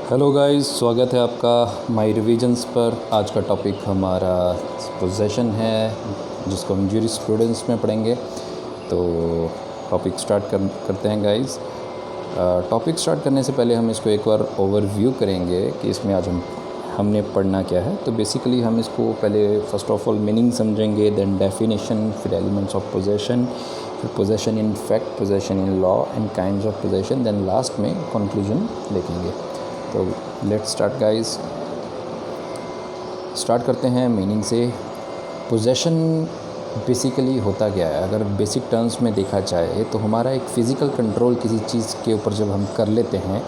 Hello guys, स्वागत है आपका माय रिविजन्स पर। आज का टॉपिक हमारा पोजेशन है, जिसको हम ज्यूरिस्प्रूडेंस में पढ़ेंगे। तो टॉपिक करते हैं गाइस। टॉपिक स्टार्ट करने से पहले हम इसको एक बार ओवरव्यू करेंगे कि इसमें आज हमने पढ़ना क्या है। तो बेसिकली हम इसको पहले फर्स्ट ऑफ ऑल मीनिंग समझेंगे, देन डेफिनेशन, फिर एलिमेंट्स ऑफ पोजेशन, फिर possession in fact, possession in law and kinds of possession, then last में कंक्लूजन लिखेंगे। तो लेट्स स्टार्ट गाइस। स्टार्ट करते हैं मीनिंग से। पोजेशन बेसिकली होता क्या है? अगर बेसिक टर्म्स में देखा जाए तो हमारा एक फ़िज़िकल कंट्रोल किसी चीज़ के ऊपर जब हम कर लेते हैं,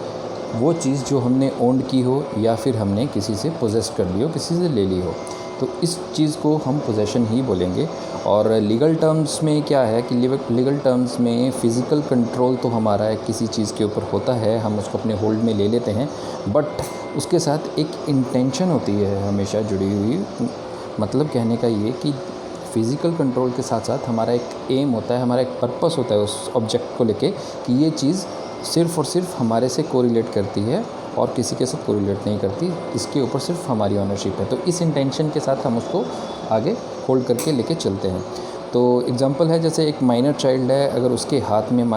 वो चीज़ जो हमने ओन्ड की हो या फिर हमने किसी से पोजेस कर ली हो, किसी से ले ली हो, तो इस चीज़ को हम पोजेशन ही बोलेंगे। और लीगल टर्म्स में क्या है कि लीगल टर्म्स में फ़िज़िकल कंट्रोल तो हमारा किसी चीज़ के ऊपर होता है, हम उसको अपने होल्ड में ले लेते हैं, बट उसके साथ एक इंटेंशन होती है हमेशा जुड़ी हुई। मतलब कहने का ये कि फ़िज़िकल कंट्रोल के साथ साथ हमारा एक एम होता है, हमारा एक पर्पस होता है उस ऑब्जेक्ट को लेके कि ये चीज़ सिर्फ़ और सिर्फ हमारे से कोरिलेट करती है और किसी के साथ कोरिलेट नहीं करती, इसके ऊपर सिर्फ हमारी ऑनरशिप है। तो इस इंटेंशन के साथ हम उसको आगे होल्ड करके लेके चलते हैं। तो एग्ज़ाम्पल है, जैसे एक माइनर चाइल्ड है, अगर उसके हाथ में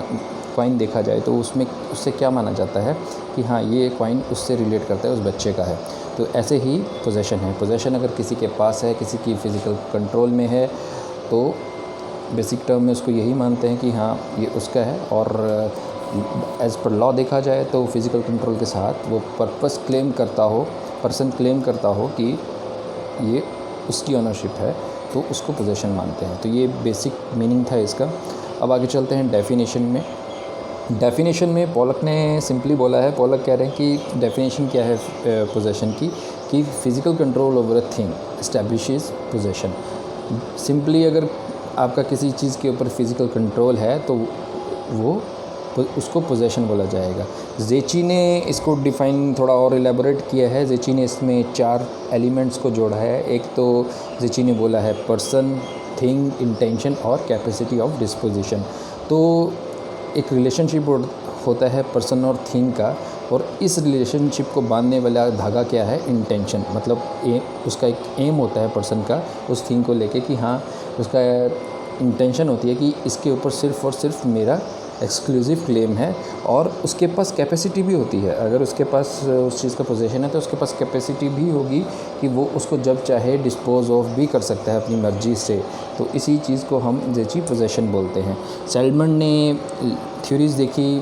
कॉइन देखा जाए तो उससे क्या माना जाता है कि हाँ, ये कॉइन उससे रिलेट करता है, उस बच्चे का है। तो ऐसे ही पोजेशन है। पोजेशन अगर किसी के पास है, किसी की फ़िज़िकल कंट्रोल में है, तो बेसिक टर्म में उसको यही मानते हैं कि हाँ, ये उसका है। और एज़ पर लॉ देखा जाए तो फ़िज़िकल कंट्रोल के साथ वो पर्सन क्लेम करता हो कि ये उसकी ओनरशिप है, तो उसको पोजेशन मानते हैं। तो ये बेसिक मीनिंग था इसका। अब आगे चलते हैं डेफिनेशन में। डेफिनेशन में पोलक ने सिंपली बोला है, पोलक कह रहे हैं कि डेफिनेशन क्या है पोजेशन की, कि physical control over a thing establishes possession. Simply अगर आपका किसी चीज़ के ऊपर फ़िज़िकल कंट्रोल है तो उसको पोजेशन बोला जाएगा। ज़ेची ने इसको डिफ़ाइन थोड़ा और एलेबोरेट किया है। ज़ेची ने इसमें 4 एलिमेंट्स को जोड़ा है। एक तो ज़ेची ने बोला है पर्सन, थिंग, इंटेंशन और कैपेसिटी ऑफ डिस्पोजिशन। तो एक रिलेशनशिप होता है पर्सन और थिंग का, और इस रिलेशनशिप को बांधने वाला धागा क्या है? इंटेंशन। मतलब उसका एक एम होता है पर्सन का उस थिंग को लेके कि हाँ, उसका इंटेंशन होती है कि इसके ऊपर सिर्फ़ और सिर्फ मेरा एक्सक्लूसिव क्लेम है। और उसके पास कैपेसिटी भी होती है, अगर उसके पास उस चीज़ का पोजीशन है तो उसके पास कैपेसिटी भी होगी कि वो उसको जब चाहे डिस्पोज ऑफ भी कर सकता है अपनी मर्ज़ी से। तो इसी चीज़ को हम ज़ेची पोजेशन बोलते हैं। सेल्मन ने थ्योरीज़ देखी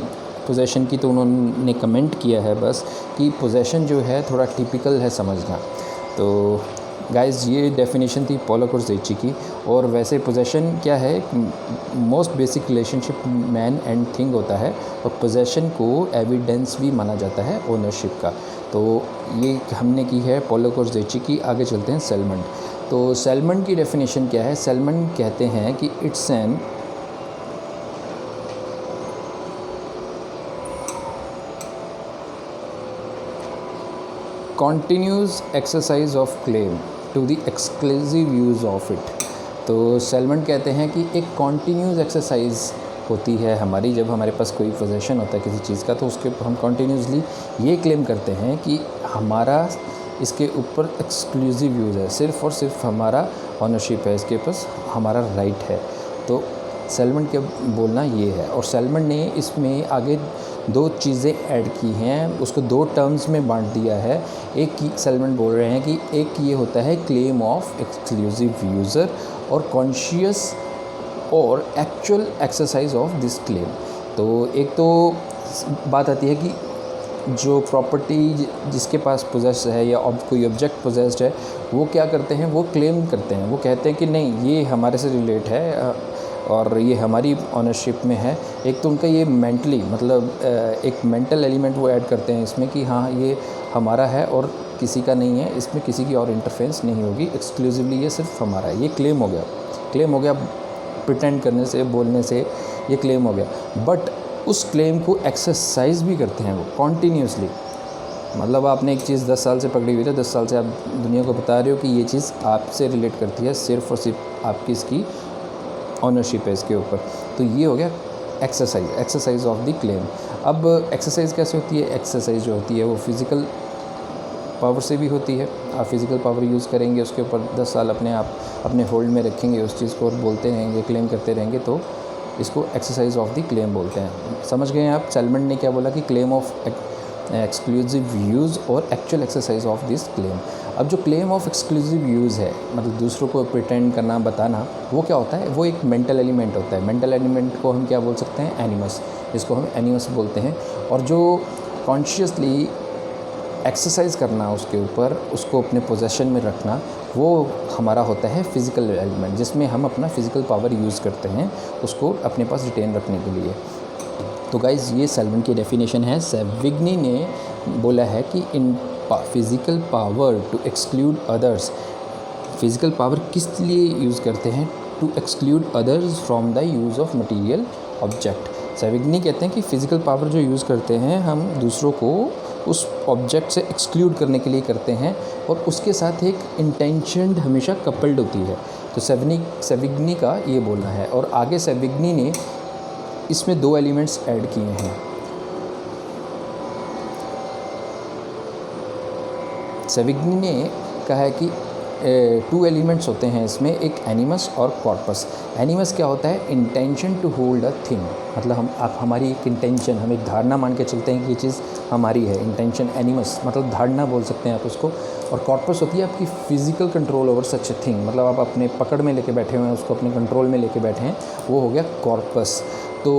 पोजेशन की, तो उन्होंने कमेंट किया है बस कि पोजेशन जो है थोड़ा टिपिकल है समझना। तो गाइस, ये डेफिनेशन थी पोलक और ज़ेची की। और वैसे पोजेशन क्या है? Most basic relationship man and thing होता है, और पोजेशन को एविडेंस भी माना जाता है ओनरशिप का। तो ये हमने की है पोलक और ज़ेची की। आगे चलते हैं सेल्मन। तो सेल्मन की डेफिनेशन क्या है? सेल्मन कहते हैं कि it's an continuous exercise of claim to the exclusive use of it. तो सेल्मन कहते हैं कि एक कॉन्टीन्यूस एक्सरसाइज होती है हमारी, जब हमारे पास कोई पोजेशन होता है किसी चीज़ का, तो उसके ऊपर हम कॉन्टीन्यूसली ये क्लेम करते हैं कि हमारा इसके ऊपर एक्सक्लूसिव यूज़ है, सिर्फ़ और सिर्फ हमारा ऑनरशिप है, इसके पास हमारा राइट है। तो सेल्मन के बोलना ये है। और सेल्मन ने इसमें आगे 2 चीज़ें ऐड की हैं, उसको 2 टर्म्स में बांट दिया है। एक सेल्मन बोल रहे हैं कि एक ये होता है क्लेम ऑफ एक्सक्लूसिव यूज़र, और कॉन्शियस और actual exercise of this claim. तो एक तो बात आती है कि जो प्रॉपर्टी जिसके पास पोजेस है या कोई ऑब्जेक्ट पोजेस्ड है, वो क्या करते हैं? वो क्लेम करते हैं, वो कहते हैं कि नहीं, ये हमारे से रिलेट है और ये हमारी ऑनरशिप में है। एक तो उनका ये मेंटली, मतलब एक मेंटल एलिमेंट वो ऐड करते हैं इसमें कि हाँ, ये हमारा है और किसी का नहीं है, इसमें किसी की और इंटरफेरेंस नहीं होगी, एक्सक्लूसिवली ये सिर्फ हमारा है। ये क्लेम हो गया प्रिटेंड करने से, बोलने से ये क्लेम हो गया। बट उस क्लेम को एक्सरसाइज भी करते हैं वो कॉन्टीन्यूसली। मतलब आपने एक चीज़ 10 साल से पकड़ी हुई है, 10 साल से आप दुनिया को बता रहे हो कि ये चीज़ आपसे रिलेट करती है, सिर्फ़ और सिर्फ आपकी इसकी ऑनरशिप है इसके ऊपर। तो ये हो गया एक्सरसाइज ऑफ द क्लेम। अब एक्सरसाइज कैसे होती है? एक्सरसाइज जो होती है वो फिज़िकल पावर से भी होती है। आप फिज़िकल पावर यूज़ करेंगे, उसके ऊपर 10 साल अपने आप अपने होल्ड में रखेंगे उस चीज़ को और बोलते रहेंगे, क्लेम करते रहेंगे, तो इसको एक्सरसाइज ऑफ द क्लेम बोलते हैं। समझ गए हैं आप? सेलमन ने क्या बोला कि क्लेम ऑफ एक्सक्लूसिव यूज़ और actual exercise of this claim. अब जो क्लेम ऑफ एक्सक्लूसिव यूज़ है, मतलब दूसरों को प्रिटेंड करना, बताना, वो क्या होता है? वो एक मेंटल एलिमेंट होता है। मेंटल एलिमेंट को हम क्या बोल सकते हैं? एनिमस, जिसको हम एनिमस बोलते हैं। और जो कॉन्शियसली एक्सरसाइज करना उसके ऊपर, उसको अपने पोजेशन में रखना, वो हमारा होता है फिज़िकल एलिमेंट, जिसमें हम अपना फ़िज़िकल पावर यूज़ करते हैं उसको अपने पास रिटेन रखने के लिए। तो गाइज़ ये सेल्वन की डेफिनेशन है। सेविग्नी ने बोला है कि in physical power to exclude others, physical power किस लिए यूज़ करते हैं? To exclude others from the use of material object. Savigny कहते हैं कि फ़िज़िकल पावर जो यूज़ करते हैं हम दूसरों को उस ऑब्जेक्ट से एक्सक्लूड करने के लिए करते हैं, और उसके साथ एक इंटेंशन हमेशा कपल्ड होती है। तो सेविग्नी का ये बोलना है। और आगे सेविग्नी ने इसमें 2 एलिमेंट्स ऐड किए हैं। सेविग्नी ने कहा है कि 2 एलिमेंट्स होते हैं इसमें, एक एनिमस और कॉर्पस। एनिमस क्या होता है? Intention to hold a thing, मतलब आप हमारी एक इंटेंशन, हम एक धारणा मान के चलते हैं कि ये चीज़ हमारी है। इंटेंशन, एनिमस मतलब धारणा बोल सकते हैं आप उसको। और कॉर्पस होती है आपकी physical control over such a thing, मतलब आप अपने पकड़ में लेके बैठे हुए हैं, उसको अपने कंट्रोल में लेके बैठे हैं, वो हो गया कॉर्पस। तो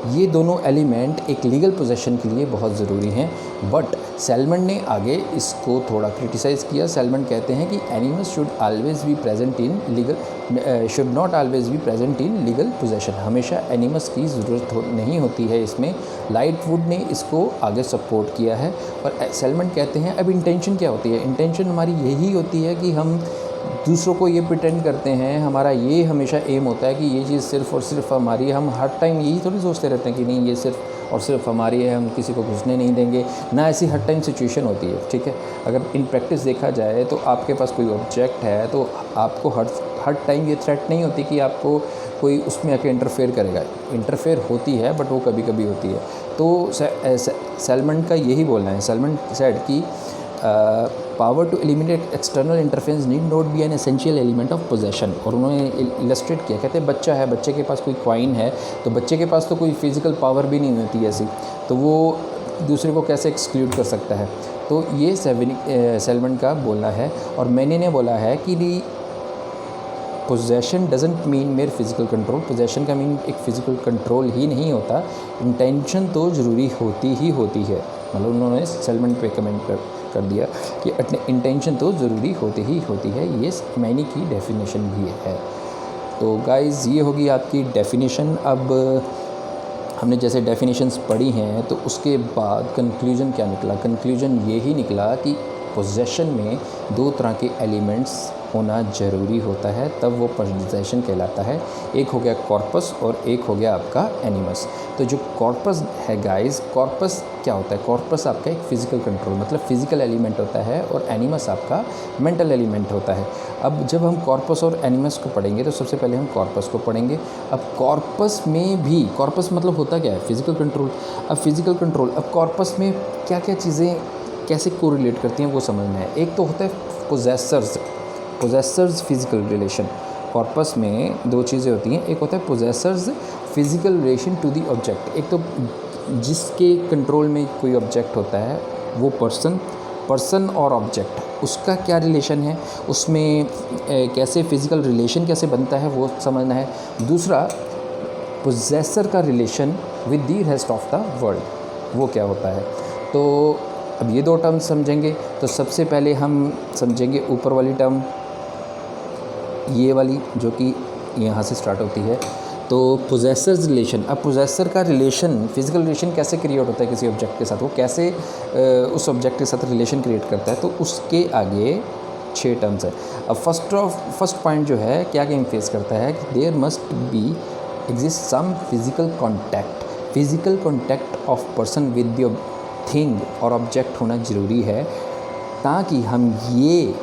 ये दोनों एलिमेंट एक लीगल पोजेशन के लिए बहुत ज़रूरी हैं। बट सेलमन ने आगे इसको थोड़ा क्रिटिसाइज़ किया। सेलमन कहते हैं कि animals should always be present in legal, should not always be present in legal possession. हमेशा एनिमल्स की ज़रूरत नहीं होती है इसमें। लाइटवुड ने इसको आगे सपोर्ट किया है। और सेलमन कहते हैं अब इंटेंशन क्या होती है? इंटेंशन हमारी यही होती है कि हम दूसरों को ये प्रिटेंड करते हैं, हमारा ये हमेशा एम होता है कि ये चीज़ सिर्फ़ और सिर्फ हमारी है। हम हर टाइम यही थोड़ी सोचते रहते हैं कि नहीं ये सिर्फ़ और सिर्फ हमारी है, हम किसी को घुसने नहीं देंगे ना। ऐसी हर टाइम सिचुएशन होती है, ठीक है। अगर इन प्रैक्टिस देखा जाए तो आपके पास कोई ऑब्जेक्ट है तो आपको हर टाइम ये थ्रेट नहीं होती कि आपको कोई उसमें आके इंटरफेयर करेगा। इंटरफेयर होती है बट वो कभी कभी होती है। तो सेलमन का यही बोलना है। सेलमन सेड कि power to eliminate external interference need not be an essential element of possession. और उन्होंने इलस्ट्रेट किया, कहते हैं बच्चा है, बच्चे के पास कोई कॉइन है तो बच्चे के पास तो कोई फिज़िकल पावर भी नहीं होती ऐसी, तो वो दूसरे को कैसे एक्सक्लूड कर सकता है। तो ये सेलमन का बोलना है। और मैंने ने बोला है कि पोजेशन डजेंट मीन मेरे फिज़िकल कंट्रोल। पोजेशन का मीन एक फ़िज़िकल कंट्रोल ही नहीं होता, इंटेंशन तो ज़रूरी होती ही होती है। मतलब उन्होंने सेलमन पे कमेंट कर दिया कि इंटेंशन तो ज़रूरी होती ही होती है। ये मैनी की डेफिनेशन भी है। तो गाइज़ ये होगी आपकी डेफिनेशन। अब हमने जैसे डेफिनेशंस पढ़ी हैं तो उसके बाद कंक्लूजन क्या निकला? कंक्लूजन ये ही निकला कि पोजेशन में 2 तरह के एलिमेंट्स होना ज़रूरी होता है, तब वो पोजेशन कहलाता है। एक हो गया कॉर्पस और एक हो गया आपका एनिमस। तो जो कॉर्पस है गाइस, कॉर्पस क्या होता है? कॉर्पस आपका एक फ़िज़िकल कंट्रोल, मतलब फ़िज़िकल एलिमेंट होता है, और एनिमस आपका मेंटल एलिमेंट होता है। अब जब हम कॉर्पस और एनिमस को पढ़ेंगे तो सबसे पहले हम कॉर्पस को पढ़ेंगे। अब कॉर्पस में भी, कॉर्पस मतलब होता क्या है? Physical control. अब फ़िज़िकल कंट्रोल, अब कॉर्पस में क्या क्या चीज़ें कैसे कोरिलेट करती हैं वो समझना है। एक तो होता है पोजेसर्स फ़िज़िकल रिलेशन। कॉर्पस में 2 चीज़ें होती हैं, एक होता है possessor's physical relation to the object. एक तो जिसके कंट्रोल में कोई ऑब्जेक्ट होता है वो पर्सन और ऑब्जेक्ट, उसका क्या रिलेशन है, उसमें कैसे फ़िज़िकल रिलेशन कैसे बनता है वो समझना है। दूसरा, पोजेसर का relation with the rest of the world, वो क्या होता है। तो अब ये 2 टर्म्स समझेंगे। तो सबसे पहले हम समझेंगे ऊपर वाली टर्म, ये वाली जो कि यहाँ से स्टार्ट होती है। तो पोजेसर्स रिलेशन। अब पोजेसर का रिलेशन, फ़िज़िकल रिलेशन कैसे क्रिएट होता है किसी ऑब्जेक्ट के साथ, वो कैसे उस ऑब्जेक्ट के साथ रिलेशन क्रिएट करता है, तो उसके आगे 6 टर्म्स है। अब फर्स्ट पॉइंट जो है क्या फेस करता है कि there must be exist some physical contact of person with the thing और ऑब्जेक्ट होना ज़रूरी है, ताकि हम ये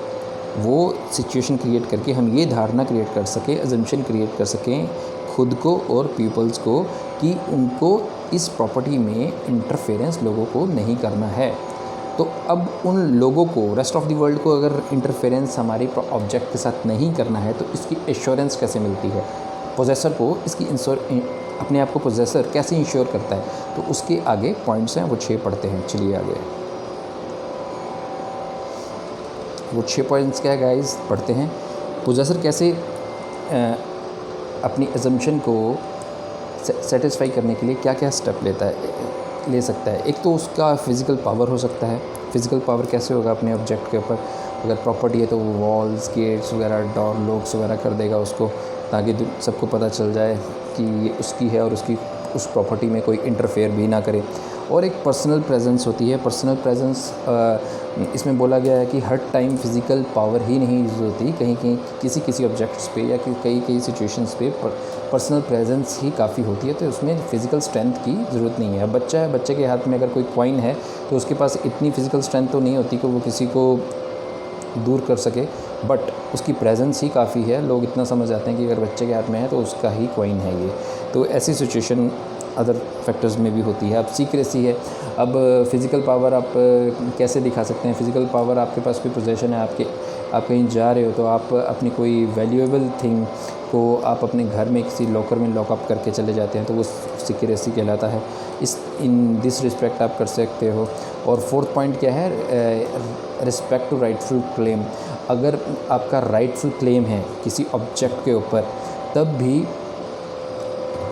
वो सिचुएशन क्रिएट करके हम ये धारणा क्रिएट कर सकें, अजम्पशन क्रिएट कर सकें खुद को और पीपल्स को कि उनको इस प्रॉपर्टी में इंटरफेरेंस लोगों को नहीं करना है। तो अब उन लोगों को, रेस्ट ऑफ द वर्ल्ड को अगर इंटरफेरेंस हमारे ऑब्जेक्ट के साथ नहीं करना है तो इसकी एश्योरेंस कैसे मिलती है, पोजेसर को इसकी अपने आप को पोजेसर कैसे इंश्योर करता है, तो उसके आगे पॉइंट्स हैं, वो 6 पढ़ते हैं। चलिए आगे वो 6 पॉइंट्स क्या है गाइस, पढ़ते हैं। पोजेसर कैसे अपनी एजम्पशन को सेटिस्फाई करने के लिए क्या क्या स्टेप ले सकता है। एक तो उसका फिज़िकल पावर हो सकता है। फिज़िकल पावर कैसे होगा, अपने ऑब्जेक्ट के ऊपर अगर प्रॉपर्टी है तो वो वॉल्स, गेट्स वगैरह, डोर लॉक्स वगैरह कर देगा उसको, ताकि सबको पता चल जाए कि ये उसकी है और उस प्रॉपर्टी में कोई इंटरफेयर भी ना करे। और एक पर्सनल प्रेजेंस होती है। पर्सनल प्रेजेंस इसमें बोला गया है कि हर टाइम फिज़िकल पावर ही नहीं यूज़ होती, कहीं किसी ऑब्जेक्ट्स पे या कई सिचुएशंस पे पर्सनल प्रेजेंस ही काफ़ी होती है, तो उसमें फ़िज़िकल स्ट्रेंथ की ज़रूरत नहीं है। अब बच्चा है, बच्चे के हाथ में अगर कोई कॉइन है तो उसके पास इतनी फ़िज़िकल स्ट्रेंथ तो नहीं होती कि वो किसी को दूर कर सके, बट उसकी प्रेजेंस ही काफ़ी है। लोग इतना समझ जाते हैं कि अगर बच्चे के हाथ में है तो उसका ही कॉइन है ये। तो ऐसी सिचुएशन अदर फैक्टर्स में भी होती है। अब सीक्रेसी है। अब फ़िज़िकल पावर आप कैसे दिखा सकते हैं। फ़िज़िकल पावर, आपके पास कोई पोजेशन है, आप कहीं जा रहे हो तो आप अपनी कोई वैल्यूएबल थिंग को आप अपने घर में किसी लॉकर में लॉकअप करके चले जाते हैं, तो वो सीक्रेसी कहलाता है। इन दिस रिस्पेक्ट आप कर सकते हो। और 4th पॉइंट क्या है, रिस्पेक्ट टू राइटफुल क्लेम। अगर आपका राइटफुल क्लेम है किसी ऑब्जेक्ट के ऊपर, तब भी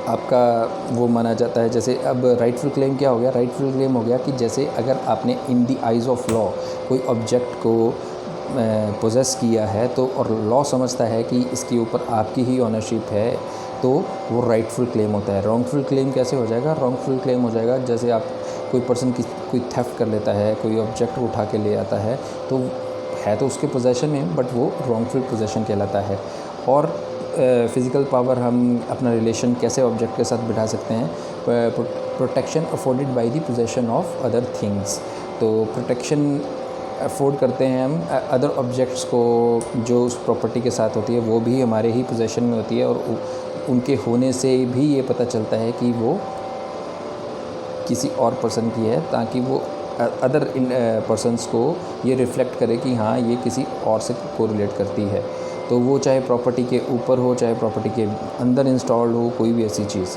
आपका वो माना जाता है। जैसे अब राइटफुल क्लेम क्या हो गया, राइटफुल क्लेम हो गया कि जैसे अगर आपने in the eyes of law कोई ऑब्जेक्ट को पोजेस किया है, तो और लॉ समझता है कि इसके ऊपर आपकी ही ऑनरशिप है, तो वो राइटफुल क्लेम होता है। रॉन्गफुल क्लेम कैसे हो जाएगा, रॉन्गफुल क्लेम हो जाएगा जैसे आप कोई पर्सन कोई थेफ्ट कर लेता है, कोई ऑब्जेक्ट उठा के ले आता है, तो है तो उसके पोजेशन में, बट वो रॉन्गफुल पोजेशन कहलाता है। और फ़िज़िकल पावर, हम अपना रिलेशन कैसे ऑब्जेक्ट के साथ बिठा सकते हैं, protection afforded by the possession of other things. तो प्रोटेक्शन अफोर्ड करते हैं हम अदर ऑब्जेक्ट्स को जो उस प्रॉपर्टी के साथ होती है, वो भी हमारे ही पोजेशन में होती है, और उनके होने से भी ये पता चलता है कि वो किसी और पर्सन की है, ताकि वो अदर पर्सन्स को ये रिफ़्लेक्ट करे कि हाँ, ये किसी और से कोरिलेट करती है। तो वो चाहे प्रॉपर्टी के ऊपर हो, चाहे प्रॉपर्टी के अंदर इंस्टॉल्ड हो, कोई भी ऐसी चीज़।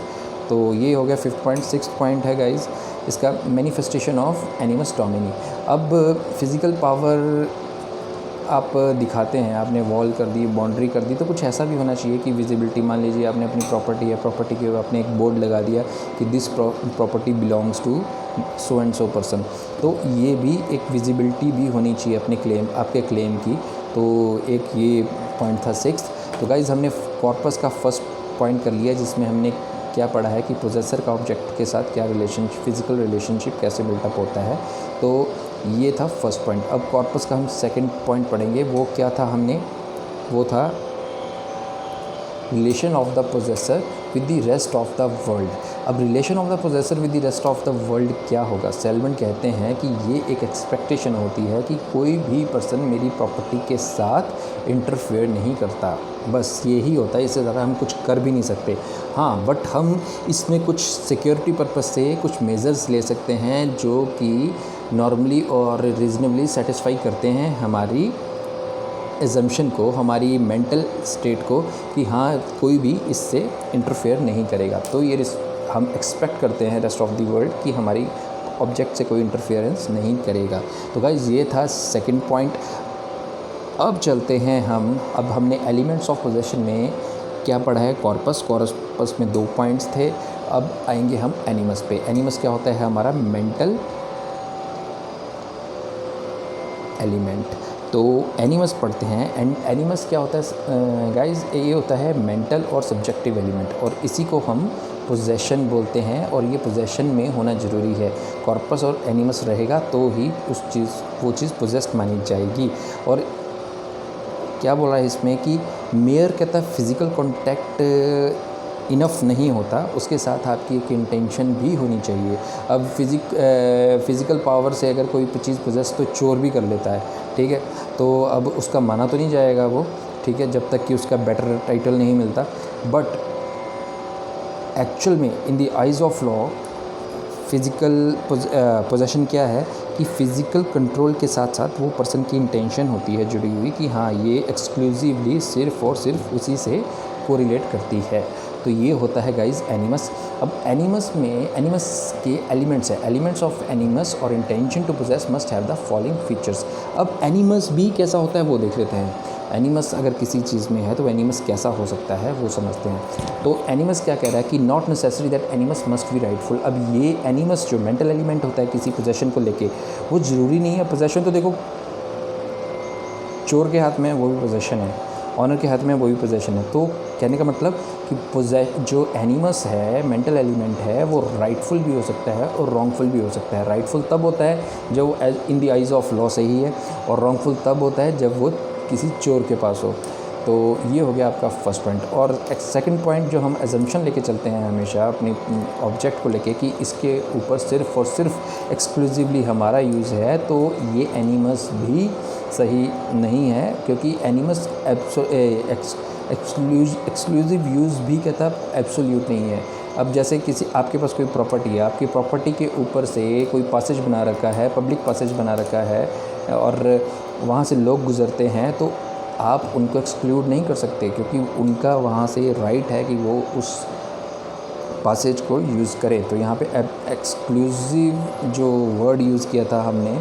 तो ये हो गया 5th पॉइंट। 6th पॉइंट है गाइस इसका, मैनिफेस्टेशन ऑफ एनिमस डोमिनी। अब फिज़िकल पावर आप दिखाते हैं, आपने वॉल कर दी, बाउंड्री कर दी, तो कुछ ऐसा भी होना चाहिए कि विजिबिलिटी, मान लीजिए आपने अपनी प्रॉपर्टी है, प्रॉपर्टी के ऊपर आपने एक बोर्ड लगा दिया कि this property belongs to so and so person, तो ये भी एक विजिबिलिटी भी होनी चाहिए अपने क्लेम, आपके क्लेम की। तो एक ये पॉइंट था 6th। तो गाइज़ हमने कॉर्पस का फर्स्ट पॉइंट कर लिया, जिसमें हमने क्या पढ़ा है कि पोजेसर का ऑब्जेक्ट के साथ क्या फिज़िकल रिलेशनशिप कैसे बिल्टअप होता है। तो ये था फर्स्ट पॉइंट। अब कॉर्पस का हम सेकंड पॉइंट पढ़ेंगे। वो क्या था, वो था relation of the possessor with the rest of the world. अब relation of the possessor with the rest of the world क्या होगा। सेल्वन कहते हैं कि ये एक एक्सपेक्टेशन होती है कि कोई भी पर्सन मेरी प्रॉपर्टी के साथ इंटरफेयर नहीं करता, बस यही होता है, इससे ज़्यादा हम कुछ कर भी नहीं सकते। हाँ, बट हम इसमें कुछ सिक्योरिटी पर्पस से कुछ मेजर्स ले सकते हैं जो कि नॉर्मली और रीज़नेबली सेटिस्फाई करते हैं हमारी एजम्पशन को, हमारी मेंटल स्टेट को, कि हाँ, कोई भी इससे इंटरफेयर नहीं करेगा। तो ये हम एक्सपेक्ट करते हैं रेस्ट ऑफ द वर्ल्ड कि हमारी ऑब्जेक्ट से कोई इंटरफेरेंस नहीं करेगा। तो गाइज़ ये था सेकंड पॉइंट। अब चलते हैं अब हमने एलिमेंट्स ऑफ पोजेशन में क्या पढ़ा है, कॉर्पस में 2 पॉइंट्स थे। अब आएंगे हम एनिमस पे। एनिमस क्या होता है, हमारा मेंटल एलिमेंट। तो एनिमस पढ़ते हैं। एंड एनिमस क्या होता है गाइज़, ये होता है मेंटल और सब्जेक्टिव एलिमेंट, और इसी को हम पोजेशन बोलते हैं, और ये पोजेशन में होना ज़रूरी है। कॉर्पस और एनिमस रहेगा तो ही वो चीज़ पोजेस्ड मानी जाएगी। और क्या बोला है इसमें कि मेयर कहता है फिज़िकल कॉन्टैक्ट इनफ नहीं होता, उसके साथ आपकी एक इंटेंशन भी होनी चाहिए। अब फिज़िकल पावर से अगर कोई चीज़ पोजेस तो चोर भी कर लेता है, ठीक है, तो अब उसका माना तो नहीं जाएगा वो, ठीक है, जब तक कि उसका बेटर टाइटल नहीं मिलता। बट एक्चुअल में in the eyes of law physical possession क्या है कि फ़िज़िकल कंट्रोल के साथ साथ वो पर्सन की इंटेंशन होती है जुड़ी हुई कि हाँ ये एक्सक्लूसिवली सिर्फ़ और सिर्फ उसी से कोरिलेट करती है। तो ये होता है गाइज़ एनिमस। अब एनिमस में एनिमस के एलिमेंट्स है, एलिमेंट्स ऑफ एनिमस और intention to possess must have the following features. अब एनिमस भी कैसा होता है वो देख लेते हैं। एनिमस अगर किसी चीज़ में है तो एनिमस कैसा हो सकता है वो समझते हैं। तो एनिमस क्या कह रहा है कि not necessary that animus must B rightful. अब ये एनिमस जो मेंटल एलिमेंट होता है किसी पोजेशन को लेके, वो ज़रूरी नहीं है। पोजेशन तो देखो चोर के हाथ में वो भी पोजेशन है, ऑनर के हाथ में वो भी पोजेशन है। तो कहने का मतलब कि जो एनिमस है, मेंटल एलिमेंट है, वो राइटफुल भी हो सकता है और रॉन्गफुल भी हो सकता है। राइटफुल तब होता है जब वो in the eyes of law सही है, और रॉन्गफुल तब होता है जब वो किसी चोर के पास हो। तो ये हो गया आपका फर्स्ट पॉइंट। और सेकंड पॉइंट जो हम एजम्पशन लेके चलते हैं हमेशा अपनी ऑब्जेक्ट को लेके कि इसके ऊपर सिर्फ़ और सिर्फ एक्सक्लूसिवली हमारा यूज़ है, तो ये एनिमस भी सही नहीं है, क्योंकि एनिमस एक्सक्लूसिव यूज़ भी कहता एब्सोल्यूट नहीं है। अब जैसे किसी आपके पास कोई प्रॉपर्टी है, आपकी प्रॉपर्टी के ऊपर से कोई पासेज बना रखा है, पब्लिक पासेज बना रखा है, और वहाँ से लोग गुज़रते हैं, तो आप उनको एक्सक्लूड नहीं कर सकते, क्योंकि उनका वहाँ से राइट है कि वो उस पासेज को यूज़ करें। तो यहाँ पे एक्सक्लूसिव जो वर्ड यूज़ किया था हमने,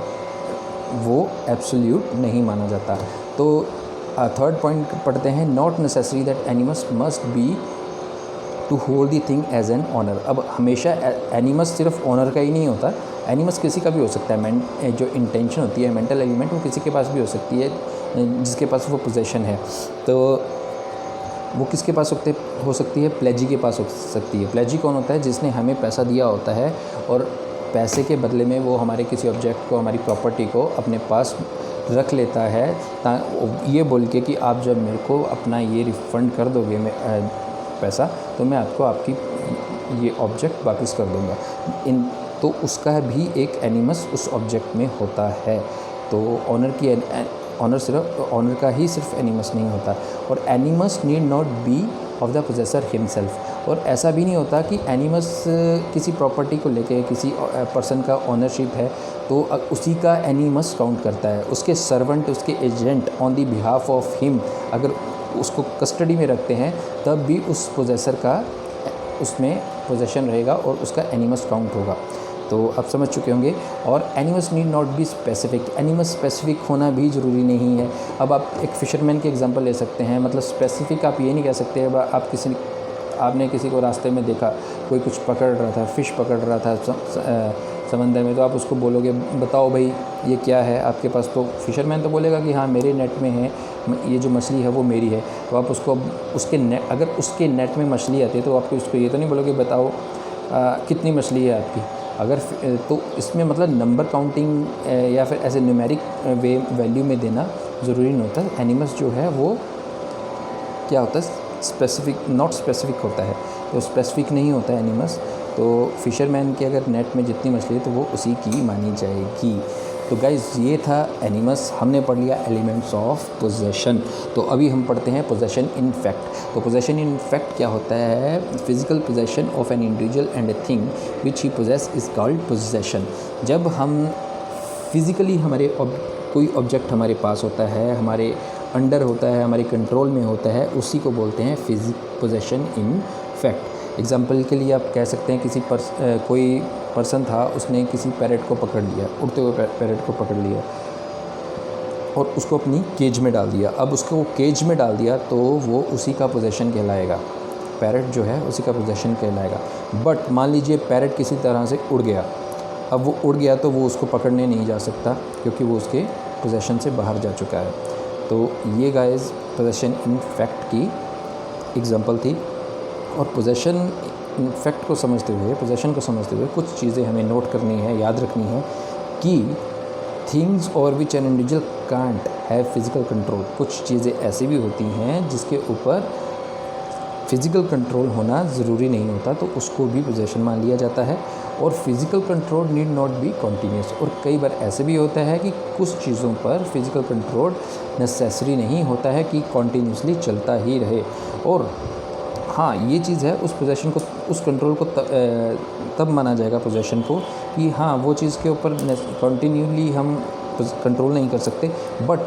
वो एब्सोल्यूट नहीं माना जाता। तो थर्ड पॉइंट पढ़ते हैं, not necessary that animus must be to hold the thing as an owner. अब हमेशा एनिमस सिर्फ ऑनर का ही नहीं होता, एनिमस किसी का भी हो सकता है। जो इंटेंशन होती है, मेंटल एलिमेंट, वो किसी के पास भी हो सकती है जिसके पास वो पोजेशन है। तो वो किसके पास हो सकती है? प्लेजी के पास हो सकती है। प्लेजी कौन होता है? जिसने हमें पैसा दिया होता है और पैसे के बदले में वो हमारे किसी ऑब्जेक्ट को, हमारी प्रॉपर्टी को अपने पास रख लेता है, ये बोल के कि आप जब मेरे को अपना ये रिफ़ंड कर दोगे पैसा, तो मैं आपको आपकी ये ऑब्जेक्ट वापस कर दूँगा। तो उसका भी एक एनिमस उस ऑब्जेक्ट में होता है। तो ऑनर का ही सिर्फ एनिमस नहीं होता। और एनिमस need not B of the possessor himself. और ऐसा भी नहीं होता कि एनिमस किसी प्रॉपर्टी को लेके किसी पर्सन का ऑनरशिप है तो उसी का एनिमस काउंट करता है। उसके सर्वेंट, उसके agent on the behalf of him अगर उसको कस्टडी में रखते हैं, तब भी उस पोजेसर का उसमें पोजेशन रहेगा और उसका एनिमस काउंट होगा। तो आप समझ चुके होंगे। और एनिमस need not be specific. एनिमस specific होना भी ज़रूरी नहीं है। अब आप एक फ़िशरमैन के एग्जांपल ले सकते हैं। मतलब स्पेसिफिक आप ये नहीं कह सकते। अब आपने किसी को रास्ते में देखा, कोई कुछ पकड़ रहा था, फ़िश पकड़ रहा था समंदर में, तो आप उसको बोलोगे बताओ भाई ये क्या है आपके पास? तो फ़िशरमैन तो बोलेगा कि हाँ मेरे नेट में है, ये जो मछली है वो मेरी है। तो आप उसको अगर उसके नेट में मछली आती है तो आपको उसको ये तो नहीं बोलोगे बताओ कितनी मछली है आपकी। अगर तो इसमें मतलब नंबर काउंटिंग या फिर ऐसे न्यूमेरिक वैल्यू में देना ज़रूरी नहीं होता। एनिमस जो है वो क्या होता है? नॉट स्पेसिफिक होता है। तो स्पेसिफिक नहीं होता है एनिमस। तो फ़िशरमैन के अगर नेट में जितनी मछली है तो वो उसी की मानी जाएगी। तो गाइज़ ये था एनिमस। हमने पढ़ लिया एलिमेंट्स ऑफ पोजेशन। तो अभी हम पढ़ते हैं पोजेशन इन फैक्ट। तो पोजेशन इन फैक्ट क्या होता है? Physical possession of an individual and a thing which he possess is called possession. जब हम फिज़िकली कोई ऑब्जेक्ट हमारे पास होता है, हमारे अंडर होता है, हमारे कंट्रोल में होता है, उसी को बोलते हैं पोजेशन इन फैक्ट। एग्जाम्पल के लिए आप कह सकते हैं कोई पर्सन था, उसने किसी पैरेट को पकड़ लिया, उड़ते हुए पैरेट को पकड़ लिया और उसको अपनी केज में डाल दिया। अब उसको केज में डाल दिया तो वो उसी का पोजेशन कहलाएगा। पैरेट जो है उसी का पोजेशन कहलाएगा। बट मान लीजिए पैरेट किसी तरह से उड़ गया। अब वो उड़ गया तो वो उसको पकड़ने नहीं जा सकता, क्योंकि वो उसके पोजेशन से बाहर जा चुका है। तो ये गाइस पोजेशन इन फैक्ट की एग्जांपल थी। और पोजेशन इन फैक्ट को समझते हुए कुछ चीज़ें हमें नोट करनी है, याद रखनी है कि things over which an individual can't have physical control. कुछ चीज़ें ऐसी भी होती हैं जिसके ऊपर फिज़िकल कंट्रोल होना ज़रूरी नहीं होता, तो उसको भी पोजेशन मान लिया जाता है। और physical control need not B continuous. और कई बार ऐसे भी होता है कि कुछ चीज़ों पर फिज़िकल कंट्रोल नेसेसरी नहीं होता है कि कॉन्टीन्यूसली चलता ही रहे। और हाँ ये चीज़ है, उस पोजेशन को, उस कंट्रोल को तब माना जाएगा पोजेशन को कि हाँ वो चीज़ के ऊपर कंटिन्यूली हम कंट्रोल नहीं कर सकते, बट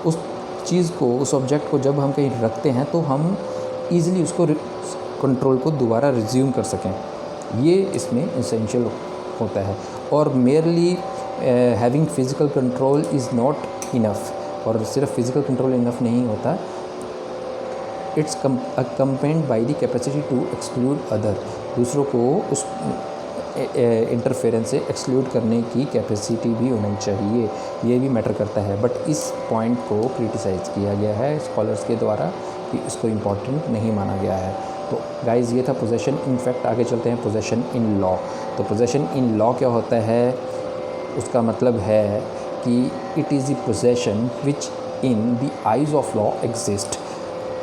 उस चीज़ को, उस ऑब्जेक्ट को जब हम कहीं रखते हैं तो हम ईज़िली उसको कंट्रोल को दोबारा रिज्यूम कर सकें। ये इसमें एसेंशियल होता है। और merely having physical control is not enough, और सिर्फ फिज़िकल कंट्रोल इनफ नहीं होता, it's accompanied by the capacity to exclude other, दूसरों को उस इंटरफेरेंस से एक्सक्लूड करने की कैपेसिटी भी होनी चाहिए, ये भी मैटर करता है। बट इस पॉइंट को क्रिटिसाइज़ किया गया है स्कॉलर्स के द्वारा कि इसको इम्पॉर्टेंट नहीं माना गया है। तो गाइज़ ये था पोजेशन। इनफैक्ट आगे चलते हैं पोजेशन इन लॉ। तो पोजेशन इन लॉ क्या होता है, उसका मतलब है कि it is the possession which in the eyes of law exist.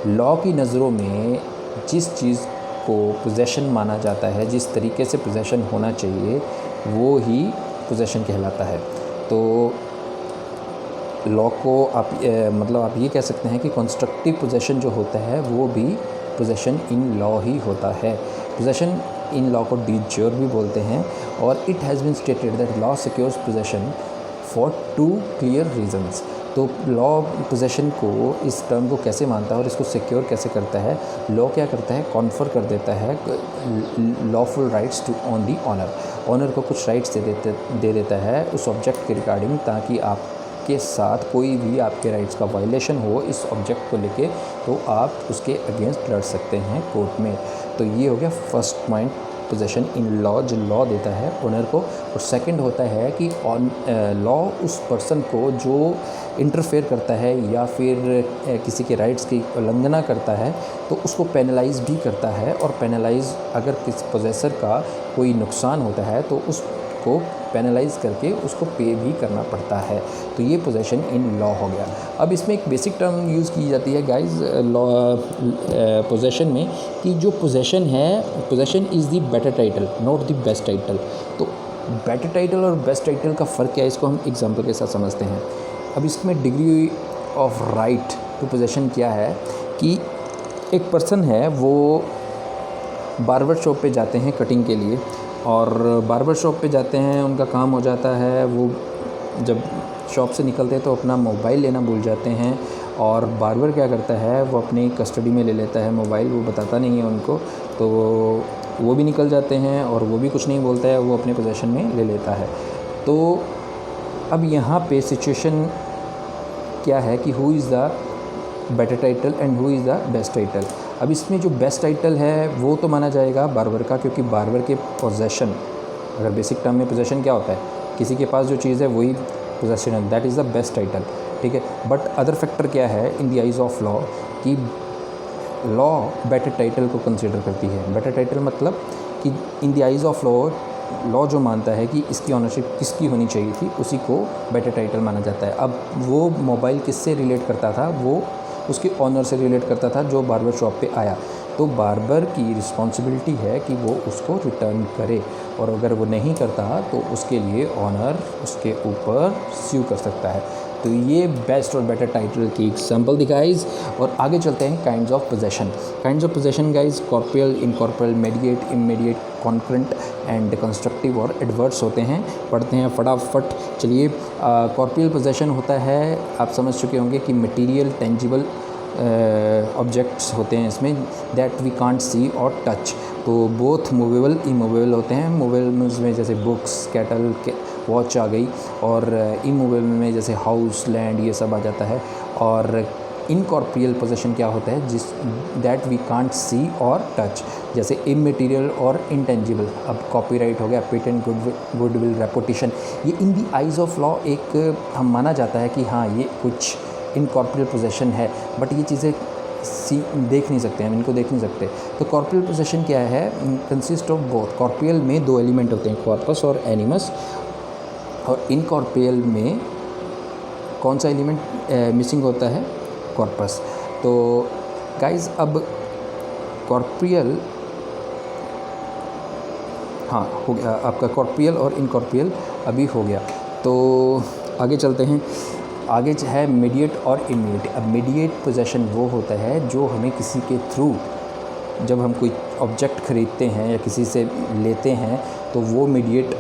Law की नज़रों में जिस चीज़ को पोजेशन माना जाता है, जिस तरीके से पोजेशन होना चाहिए, वो ही पोजेशन कहलाता है। तो लॉ को आप मतलब आप ये कह सकते हैं कि कंस्ट्रक्टिव पोजेशन जो होता है वो भी पोजेशन इन लॉ ही होता है। पोजेशन इन लॉ को डी ज्योर भी बोलते हैं, और it has been stated that law secures possession for 2 clear reasons. तो लॉ पोजेशन को, इस टर्म को कैसे मानता है और इसको सिक्योर कैसे करता है, लॉ क्या करता है, कॉन्फर कर देता है lawful rights to own the owner. Owner को कुछ राइट्स दे देता है उस ऑब्जेक्ट के रिगार्डिंग, ताकि आपके साथ कोई भी आपके राइट्स का वायलेशन हो इस ऑब्जेक्ट को लेके, तो आप उसके अगेंस्ट लड़ सकते हैं कोर्ट में। तो ये हो गया first point, possession in law, जो लॉ देता है ओनर को। और सेकंड होता है कि लॉ उस पर्सन को जो इंटरफेयर करता है या फिर किसी के राइट्स की उल्लंघना करता है, तो उसको पेनलाइज भी करता है। और पेनलाइज, अगर किसी पोजेसर का कोई नुकसान होता है तो उसको पेनलाइज करके उसको पे भी करना पड़ता है। तो ये पोजेशन इन लॉ हो गया। अब इसमें एक बेसिक टर्म यूज़ की जाती है गाइज लॉ पोजेशन में, कि जो पोजेशन है, possession is the better title not the best title. तो बेटर टाइटल और बेस्ट टाइटल का फ़र्क क्या है, इसको हम एग्जांपल के साथ समझते हैं। अब इसमें degree of right to possession क्या है, कि एक पर्सन है, वो बार्बर शॉप पे जाते हैं कटिंग के लिए, और बार्बर शॉप पे जाते हैं, उनका काम हो जाता है, वो जब शॉप से निकलते हैं तो अपना मोबाइल लेना भूल जाते हैं, और बार्बर क्या करता है, वो अपनी कस्टडी में ले लेता है मोबाइल, वो बताता नहीं है उनको, तो वो भी निकल जाते हैं और वो भी कुछ नहीं बोलता है, वो अपने पोजेशन में ले लेता है। तो अब यहाँ पे सिचुएशन क्या है कि who is the better title and who is the best title. अब इसमें जो बेस्ट टाइटल है वो तो माना जाएगा बार्बर का, क्योंकि बार्बर के पोजेशन, अगर बेसिक टर्म में पोजेशन क्या होता है, किसी के पास जो चीज़ है वही पोजेशन है, that is the best title, ठीक है। बट अदर फैक्टर क्या है in the eyes of law, कि लॉ बेटर टाइटल को कंसिडर करती है। बेटर टाइटल मतलब कि in the eyes of law जो मानता है कि इसकी ऑनरशिप किसकी होनी चाहिए थी, उसी को बेटर टाइटल माना जाता है। अब वो मोबाइल किससे रिलेट करता था, वो उसके ऑनर से रिलेट करता था जो बार्बर शॉप पे आया। तो बार्बर की रिस्पॉन्सिबिलिटी है कि वो उसको रिटर्न करे, और अगर वो नहीं करता तो उसके लिए ऑनर उसके ऊपर स्यू कर सकता है। तो ये बेस्ट और बेटर टाइटल की एग्जाम्पल दिखाइज। और आगे चलते हैं kinds of possession. Kinds of possession guys corporeal, incorporeal, mediate, immediate, concurrent and constructive और एडवर्स होते हैं। पढ़ते हैं फटाफट। चलिए, कॉर्पोरियल पोजेशन होता है, आप समझ चुके होंगे कि मटेरियल, टेंजिबल ऑब्जेक्ट्स होते हैं इसमें, दैट वी कांट सी और टच। तो बोथ मूवेबल, इमूवेबल होते हैं। मूवेबल में जैसे बुक्स, कैटल, वॉच आ गई, और इमूवेबल में जैसे हाउस, लैंड, ये सब आ जाता है। और इनकॉर्पोरियल पोजेशन क्या होता है, जिस दैट वी कांट सी और टच, जैसे इमटेरियल और इंटेंजिबल। अब कॉपीराइट हो गया, पेटेंट, गुडविल, रेपुटेशन, ये इन दी आइज़ ऑफ लॉ एक हम माना जाता है कि हाँ ये कुछ इनकॉर्पोरियल पोजेशन है, बट ये चीज़ें देख नहीं सकते, हम इनको देख नहीं सकते। तो कॉर्पोरियल पोजेशन क्या है, कंसिस्ट ऑफ बोथ। कॉर्पोरियल में 2 एलिमेंट होते हैं, कॉर्पस और एनिमस। और इनकॉर्पोरियल में कौन सा एलिमेंट मिसिंग होता है, कॉर्पस। तो गाइज अब कॉर्पोरियल, हाँ हो गया आपका कॉर्पोरियल और इनकॉर्पोरियल अभी हो गया। तो आगे चलते हैं। आगे है मीडिएट और इमीडिएट। अब मीडिएट पोजेशन वो होता है जो हमें किसी के थ्रू जब हम कोई ऑब्जेक्ट ख़रीदते हैं या किसी से लेते हैं तो वो मीडिएट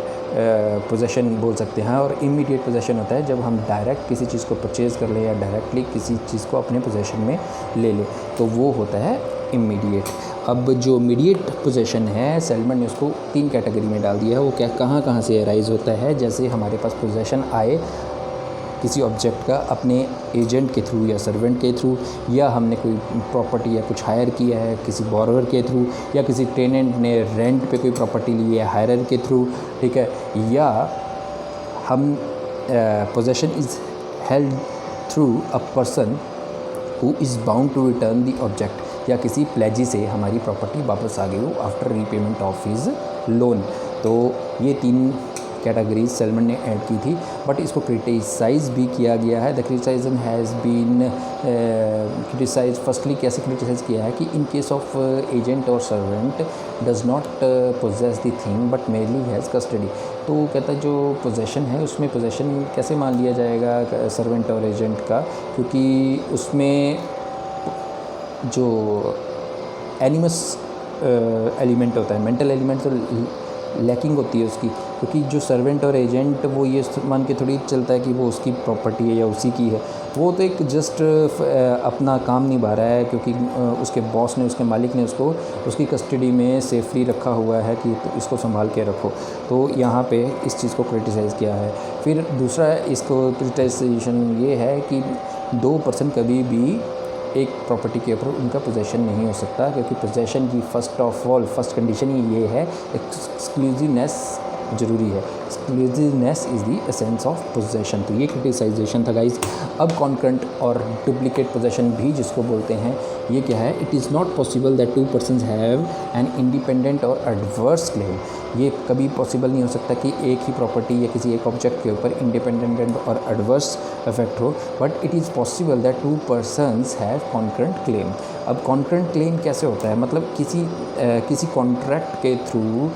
पोजेशन बोल सकते हैं। और इमीडिएट पोजेशन होता है जब हम डायरेक्ट किसी चीज़ को परचेज़ कर लें या डायरेक्टली किसी चीज़ को अपने पोजेशन में ले लें, तो वो होता है इमीडिएट। अब जो मीडिएट पोजेशन है, सेलमन ने उसको 3 कैटेगरी में डाल दिया है। वो क्या कहाँ से अराइज़ होता है? जैसे हमारे पास पोजेशन आए किसी ऑब्जेक्ट का अपने एजेंट के थ्रू या सर्वेंट के थ्रू, या हमने कोई प्रॉपर्टी या कुछ हायर किया है किसी बोरोवर के थ्रू, या किसी टेनेंट ने रेंट पे कोई प्रॉपर्टी ली है हायरर के थ्रू, ठीक है, या हम possession is held through a person who is bound to return the object, या किसी प्लेजी से हमारी प्रॉपर्टी वापस आ गई हो after repayment of his loan. तो ये 3 कैटेगरीज सेलमन ने ऐड की थी, बट इसको क्रिटिसाइज़ भी किया गया है। The criticism has been criticise, firstly कैसे क्रिटिसाइज़ किया है कि इन केस ऑफ एजेंट और servant does not possess the thing but merely has custody. तो कहता है जो पोजेशन है उसमें पोजेशन कैसे मान लिया जाएगा सर्वेंट और एजेंट का, क्योंकि उसमें जो एनिमस एलिमेंट होता है, मेंटल एलिमेंट तो लैकिंग होती है उसकी, क्योंकि जो सर्वेंट और एजेंट वो ये मान के थोड़ी चलता है कि वो उसकी प्रॉपर्टी है या उसी की है। वो तो एक जस्ट अपना काम निभा रहा है, क्योंकि उसके बॉस ने, उसके मालिक ने उसको उसकी कस्टडी में सेफली रखा हुआ है कि तो इसको संभाल के रखो। तो यहाँ पे इस चीज़ को क्रिटिसाइज़ किया है। फिर दूसरा इसको क्रिटिसाइजेशन ये है कि 2 पर्सन कभी भी एक प्रॉपर्टी के ऊपर उनका पोजेशन नहीं हो सकता, क्योंकि पोजेशन की फर्स्ट कंडीशन ही ये है, एक्सक्लूसिवनेस ज़रूरी है। Exclusiveness is the essence of possession. तो ये क्रिटिसाइजेशन था गाइज। अब कॉन्करेंट और डुप्लीकेट पोजेशन भी जिसको बोलते हैं, ये क्या है? It is not possible that 2 persons have an independent और एडवर्स क्लेम। ये कभी पॉसिबल नहीं हो सकता कि एक ही प्रॉपर्टी या किसी एक ऑब्जेक्ट के ऊपर इंडिपेंडेंट और एडवर्स इफेक्ट हो, but it is possible that 2 persons have concurrent claim. अब कॉन्करेंट क्लेम कैसे होता है? मतलब किसी कॉन्ट्रैक्ट के थ्रू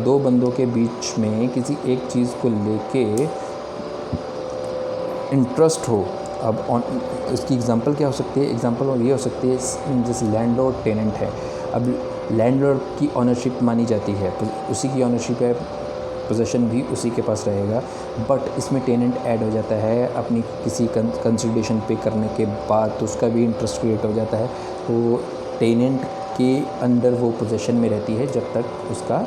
2 बंदों के बीच में किसी एक चीज़ को लेके इंटरेस्ट हो। अब इसकी एग्जांपल क्या हो सकती है? एग्जांपल ये हो सकती है जैसे लैंडलॉर्ड टेनेंट है। अब लैंडलॉर्ड की ऑनरशिप मानी जाती है, उसी की ऑनरशिप है, पोजेशन भी उसी के पास रहेगा, बट इसमें टेनेंट ऐड हो जाता है अपनी किसी कंसिडरेशन पे करने के बाद, तो उसका भी इंटरेस्ट क्रिएट हो जाता है। तो टेनेंट के अंडर वो पोजेशन में रहती है जब तक उसका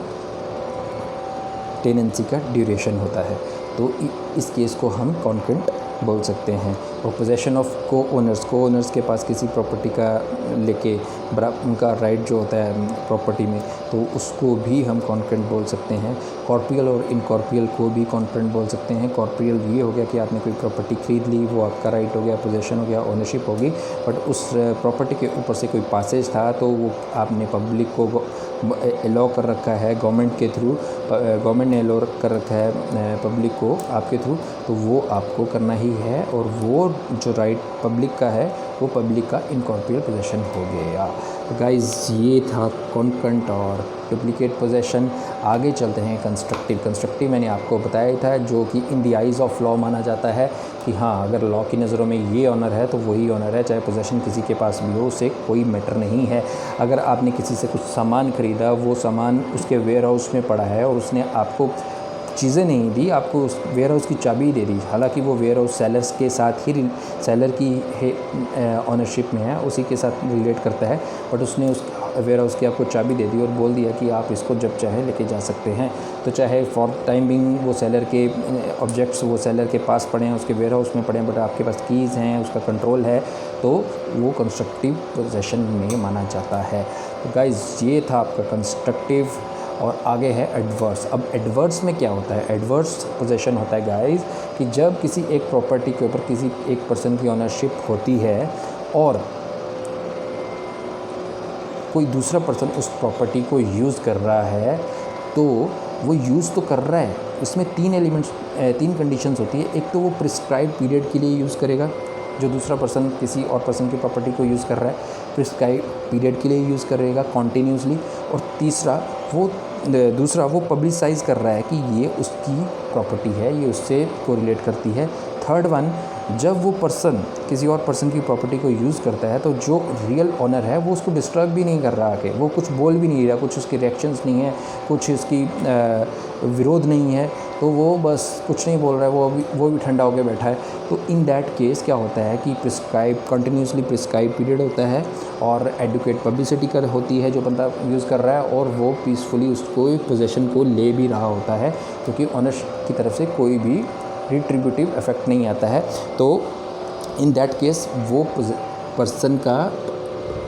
टेनेंसी का ड्यूरेशन होता है। तो इस केस को हम कॉन्करेंट बोल सकते हैं। और पोजेशन ऑफ को ओनर्स के पास किसी प्रॉपर्टी का लेके उनका राइट जो होता है प्रॉपर्टी में, तो उसको भी हम कॉन्करेंट बोल सकते हैं। कॉर्पोरियल और इनकॉर्पोरियल को भी कॉन्करेंट बोल सकते हैं। कॉर्पोरियल ये हो गया कि आपने कोई प्रॉपर्टी खरीद ली, वो आपका राइट हो गया, पोजेशन हो गया, ओनरशिप होगी, बट उस प्रॉपर्टी के ऊपर से कोई पासेज था तो वो आपने पब्लिक को अलाउ कर रखा है गवर्नमेंट के थ्रू, गवर्नमेंट ने अलाउ कर रखा है पब्लिक को आपके थ्रू, तो वो आपको करना ही है। और वो जो राइट पब्लिक का है वो पब्लिक का इनकॉर्पोरियल पोजेशन हो गया। तो गाइज़ ये था कॉन्करेंट और डुप्लीकेट पोजेशन। आगे चलते हैं कंस्ट्रक्टिव मैंने आपको बताया था, जो कि in the eyes of law माना जाता है कि हाँ, अगर लॉ की नज़रों में ये ऑनर है तो वही ऑनर है, चाहे पोजेशन किसी के पास भी हो, उसे कोई मैटर नहीं है। अगर आपने किसी से कुछ सामान ख़रीदा, वो सामान उसके वेयर हाउस में पड़ा है और उसने आपको चीज़ें नहीं दी, आपको उस वेयर हाउस की चाबी दे दी, हालांकि वो वेयर हाउस सेलर्स के साथ ही सेलर की ऑनरशिप में है, उसी के साथ रिलेट करता है, बट उसने उस वेयर हाउस की आपको चाबी दे दी और बोल दिया कि आप इसको जब चाहे लेके जा सकते हैं। तो चाहे फॉर टाइम बिंग वो सेलर के ऑब्जेक्ट्स वो सेलर के पास पड़े हैं, उसके वेयर हाउस में पड़े हैं, बट आपके पास कीज़ हैं, उसका कंट्रोल है, तो वो कंस्ट्रक्टिव पोजेशन में माना जाता है। तो गाइज़ ये था आपका कंस्ट्रक्टिव। और आगे है एडवर्स। अब एडवर्स में क्या होता है? एडवर्स पोजेशन होता है गाइस कि जब किसी एक प्रॉपर्टी के ऊपर किसी एक पर्सन की ऑनरशिप होती है और कोई दूसरा पर्सन उस प्रॉपर्टी को यूज़ कर रहा है, तो वो यूज़ तो कर रहा है, इसमें 3 कंडीशंस होती है। एक तो वो प्रिस्क्राइब पीरियड के लिए यूज़ करेगा, जो दूसरा पर्सन किसी और पर्सन की प्रॉपर्टी को यूज़ कर रहा है प्रिस्क्राइब पीरियड के लिए यूज़ करेगा कॉन्टीन्यूसली। और दूसरा वो पब्लिसाइज़ कर रहा है कि ये उसकी प्रॉपर्टी है, ये उससे कोरिलेट करती है। थर्ड वन जब वो पर्सन किसी और पर्सन की प्रॉपर्टी को यूज़ करता है तो जो रियल ओनर है वो उसको डिस्टर्ब भी नहीं कर रहा आके, वो कुछ बोल भी नहीं रहा, कुछ उसके रिएक्शंस नहीं है, कुछ इसकी विरोध नहीं है, तो वो बस कुछ नहीं बोल रहा है, वो भी ठंडा होकर बैठा है। तो इन दैट केस क्या होता है कि कंटिन्यूसली प्रिस्क्राइब पीरियड होता है और एडुकेट पब्लिसिटी कर होती है जो बंदा यूज़ कर रहा है, और वो पीसफुली उसको पोजेसन को ले भी रहा होता है, क्योंकि ऑनर की तरफ से कोई भी रिट्रीब्यूटिव इफेक्ट नहीं आता है। तो इन दैट केस वो पर्सन का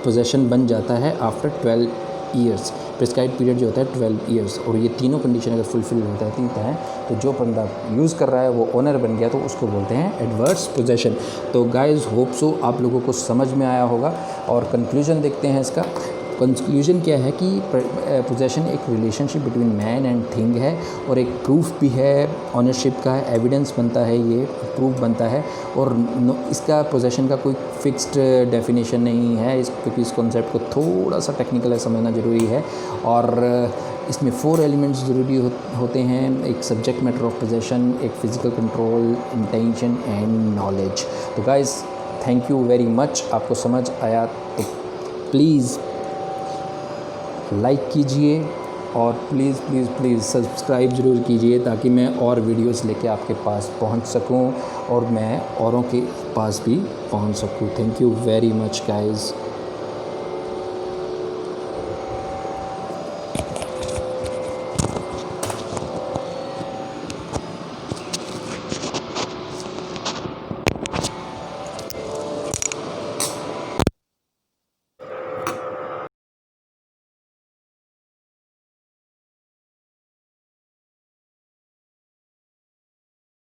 पोजेसन बन जाता है आफ्टर 12 ईयर्स। प्रिस्क्राइब पीरियड जो होता है 12 ईयर्स, और ये तीनों कंडीशन अगर फुलफिल होता है तो जो बंदा यूज़ कर रहा है वो ओनर बन गया, तो उसको बोलते हैं एडवर्स पोजेसन। तो गाइस होप सो आप लोगों को समझ में आया होगा। और कंक्लूजन देखते हैं इसका। कंक्लूजन क्या है कि पोजेसन एक relationship between man and thing है, और एक प्रूफ भी है ऑनरशिप का, एविडेंस बनता है, ये प्रूफ बनता है। और इसका पोजेसन का कोई फिक्स्ड डेफिनेशन नहीं है, क्योंकि इस कॉन्सेप्ट को थोड़ा सा टेक्निकल है समझना ज़रूरी है। और इसमें 4 एलिमेंट्स ज़रूरी होते हैं, एक सब्जेक्ट मैटर ऑफ पोजेसन, एक physical control, intention and knowledge. तो guys thank you very much. आपको समझ आया तो प्लीज़ लाइक कीजिए, और प्लीज़ सब्सक्राइब ज़रूर कीजिए, ताकि मैं और वीडियोस लेके आपके पास पहुंच सकूं और मैं औरों के पास भी पहुंच सकूं। Thank you very much guys.